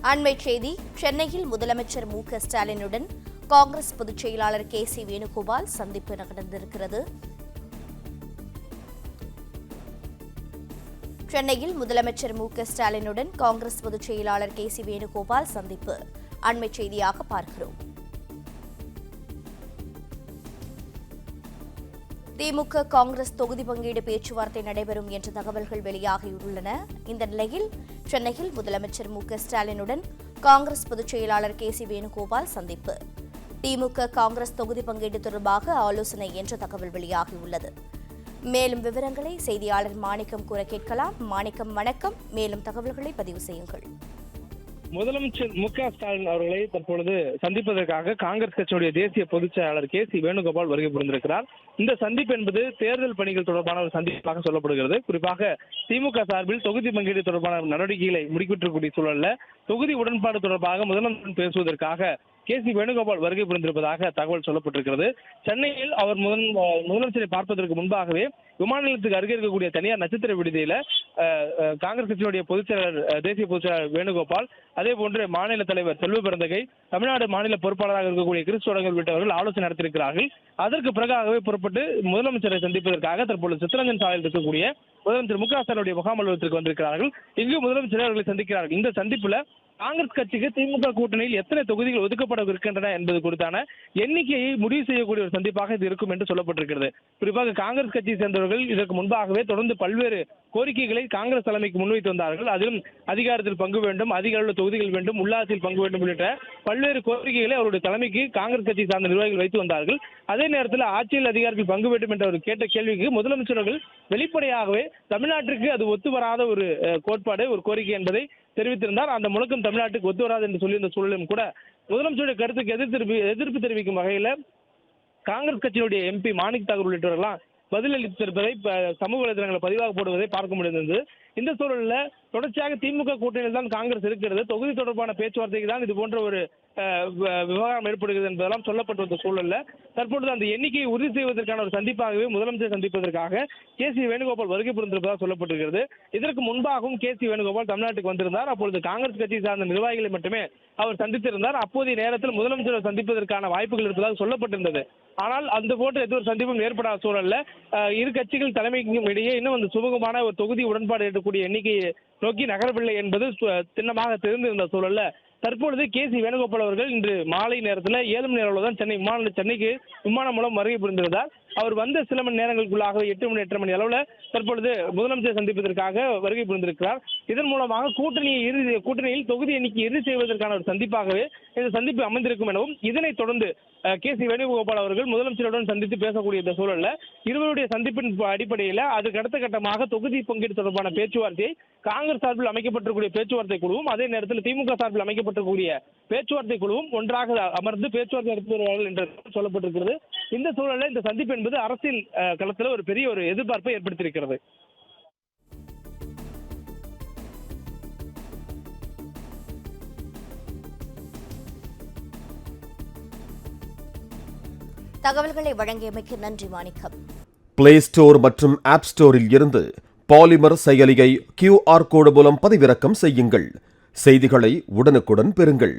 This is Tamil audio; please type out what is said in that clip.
அண்மைச் செய்தி. சென்னையில் முதலமைச்சர் மு.க.ஸ்டாலினுடன் காங்கிரஸ் பொதுச் செயலாளர் கே.சி. வேணுகோபால் சந்திப்பு நடந்திருக்கிறது. சென்னையில் முதலமைச்சர் மு.க.ஸ்டாலினுடன் காங்கிரஸ் பொதுச் செயலாளர் கே.சி. வேணுகோபால் சந்திப்பு அண்மைச் செய்தியாக பார்க்கிறோம். திமுக காங்கிரஸ் தொகுதி பங்கீடு பேச்சுவார்த்தை நடைபெறும் என்ற தகவல்கள் வெளியாகியுள்ளன. இந்த நிலையில் சென்னையில் முதலமைச்சர் மு.க.ஸ்டாலினுடன் காங்கிரஸ் பொதுச் செயலாளர் கே.சி. வேணுகோபால் சந்திப்பு. திமுக காங்கிரஸ் தொகுதி பங்கீடு தொடர்பாக ஆலோசனை என்ற தகவல் வெளியாகியுள்ளது. மேலும் விவரங்களை செய்தியாளர் மாணிக்கம் கூற கேட்கலாம். மாணிக்கம், வணக்கம். மேலும் தகவல்களை பதிவு செய்யுங்கள். முதலமைச்சர் மு.க.ஸ்டாலின் அவர்களை தற்பொழுது சந்திப்பதற்காக காங்கிரஸ் கட்சியுடைய தேசிய பொதுச் செயலாளர் கே.சி. வேணுகோபால் வருகை புரிந்திருக்கிறார். இந்த சந்திப்பு என்பது தேர்தல் பணிகள் தொடர்பான ஒரு சந்திப்பாக சொல்லப்படுகிறது. குறிப்பாக திமுக சார்பில் தொகுதி பங்கீடு தொடர்பான நடவடிக்கைகளை முடிக்கின்றக்கூடிய சூழல்ல தொகுதி உடன்பாடு தொடர்பாக முதலமைச்சர் பேசுவதற்காக கே.சி. வேணுகோபால் வருகை புரிந்திருப்பதாக தகவல் சொல்லப்பட்டிருக்கிறது. சென்னையில் அவர் முதலமைச்சரை பார்ப்பதற்கு முன்பாகவே விமான நிலையத்துக்கு அருகே இருக்கக்கூடிய தனியார் நட்சத்திர விடுதியில காங்கிரஸ் கட்சியுடைய தேசிய பொதுச் செயலாளர் வேணுகோபால், அதே போன்று மாநில தலைவர் செல்வ பெருந்தகை, தமிழ்நாடு மாநில பொறுப்பாளராக இருக்கக்கூடிய கிறிஸ்துவர்கள் உள்ளிட்டவர்கள் ஆலோசனை நடத்தியிருக்கிறார்கள். அதற்கு பிறகாகவே புறப்பட்டு முதலமைச்சரை சந்திப்பதற்காக தற்போது சித்தரஞ்சன் சாலையில் இருக்கக்கூடிய முதலமைச்சர் மு.க.ஸ்டாலினுடைய முகாம் அலுவலகத்திற்கு வந்திருக்கிறார்கள். இங்கு முதலமைச்சர் அவர்களை சந்திக்கிறார்கள். இந்த சந்திப்புல காங்கிரஸ் கட்சிக்கு திமுக கூட்டணியில் எத்தனை தொகுதிகள் ஒதுக்கப்பட இருக்கின்றன என்பது குறித்தான எண்ணிக்கையை முடிவு செய்யக்கூடிய ஒரு சந்திப்பாக இது இருக்கும் என்று சொல்லப்பட்டிருக்கிறது. குறிப்பாக காங்கிரஸ் கட்சியை சேர்ந்தவர்கள் இதற்கு முன்பாகவே தொடர்ந்து பல்வேறு கோரிக்கைகளை காங்கிரஸ் தலைமைக்கு முன்வைத்து வந்தார்கள். அதிலும் அதிகாரத்தில் பங்கு வேண்டும், அதிக அளவில் தொகுதிகள் வேண்டும், உள்ளாட்சியில் பங்கு வேண்டும் உள்ளிட்ட பல்வேறு கோரிக்கைகளை அவருடைய தலைமைக்கு காங்கிரஸ் கட்சி சார்ந்த நிர்வாகிகள் வைத்து வந்தார்கள். அதே நேரத்தில் ஆட்சியில் அதிகாரத்தில் பங்கு வேண்டும் என்ற ஒரு கேட்ட கேள்விக்கு முதலமைச்சர்கள் வெளிப்படையாகவே தமிழ்நாட்டிற்கு அது ஒத்து வராத ஒரு கோட்பாடு, ஒரு கோரிக்கை என்பதை தெரிவித்திருந்தார். அந்த முழக்கம் தமிழ்நாட்டுக்கு ஒத்து வராது என்று சொல்லியிருந்த சூழலும் கூட முதலமைச்சருடைய கருத்துக்கு எதிர்ப்பு தெரிவிக்கும் வகையில் காங்கிரஸ் கட்சியினுடைய எம்பி மாணிக் தாகூர் உள்ளிட்டவர்களாம் பதிலளித்திருப்பதை சமூக வலைதளங்களை பதிவாக போடுவதை பார்க்க முடிந்தது. இந்த சூழலில் தொடர்ச்சியாக திமுக கூட்டணியில் தான் காங்கிரஸ் இருக்கிறது. தொகுதி தொடர்பான பேச்சுவார்த்தைக்கு தான் இது போன்ற ஒரு விவகாரம் ஏற்படுகிறது என்பதெல்லாம் சொல்லப்பட்ட சூழல்ல தற்பொழுது அந்த எண்ணிக்கையை உறுதி செய்வதற்கான ஒரு சந்திப்பாகவே முதலமைச்சர் சந்திப்பதற்காக கே.சி. வேணுகோபால் வருகை புரிந்திருப்பதாக சொல்லப்பட்டிருக்கிறது. இதற்கு முன்பாகவும் கே.சி. வேணுகோபால் தமிழ்நாட்டுக்கு வந்திருந்தார். அப்பொழுது காங்கிரஸ் கட்சியை சார்ந்த நிர்வாகிகளை மட்டுமே அவர் சந்தித்திருந்தார். அப்போதைய நேரத்தில் முதலமைச்சரை சந்திப்பதற்கான வாய்ப்புகள் இருப்பதாக சொல்லப்பட்டிருந்தது. ஆனால் அந்த போன்ற எந்த ஒரு சந்திப்பும் ஏற்படாத சூழல்ல இரு கட்சிகள் தலைமைக்கும் இடையே இன்னும் அந்த சுமூகமான ஒரு தொகுதி உடன்பாடு எட்டக்கூடிய எண்ணிக்கையை நோக்கி நகரவில்லை என்பது சின்னமாக தெரிந்திருந்த சூழல்ல தற்பொழுது கே.சி. வேணுகோபால் அவர்கள் இன்று மாலை நேரத்தில் 7 மணி அளவில் தான் சென்னைக்கு விமானம் மூலம் வருகை புரிந்திருந்தார். அவர் வந்த சில மணி நேரங்களுக்குள்ளாக 8 மணி அளவில் தற்பொழுது முதலமைச்சர் சந்திப்பதற்காக வருகை புரிந்திருக்கிறார். இதன் மூலமாக கூட்டணியில் தொகுதி எண்ணிக்கை இறுதி செய்வதற்கான ஒரு சந்திப்பாகவே இந்த சந்திப்பு அமைந்திருக்கும் எனவும், இதனைத் தொடர்ந்து கே.சி. வேணுகோபால் அவர்கள் முதலமைச்சருடன் சந்தித்து பேசக்கூடிய இந்த சூழல்ல இருவருடைய சந்திப்பின் அடிப்படையில் அதுக்கு அடுத்த கட்டமாக தொகுதி பங்கீடு தொடர்பான பேச்சுவார்த்தையை காங்கிரஸ் சார்பில் அமைக்கப்பட்டிருக்கூடிய பேச்சுவார்த்தை குழுவும், அதே நேரத்தில் திமுக சார்பில் அமைக்கப்பட்டிருக்கூடிய பேச்சுவார்த்தை குழுவும் ஒன்றாக அமர்ந்து பேச்சுவார்த்தை நடத்தி வருவார்கள் என்று சொல்லப்பட்டிருக்கிறது. இந்த சூழலில் இந்த சந்திப்பு என்பது அரசியல் களத்தில் ஒரு பெரிய ஒரு எதிர்பார்ப்பை ஏற்படுத்தியிருக்கிறது. தகவல்களை வழங்கியமைக்கு நன்றி மாணிக்கம். பிளே ஸ்டோர் மற்றும் ஆப் ஸ்டோரில் இருந்து பாலிமர் செயலியை QR கோடு மூலம் பதிவிறக்கம் செய்யுங்கள். செய்திகளை உடனுக்குடன் பெறுங்கள்.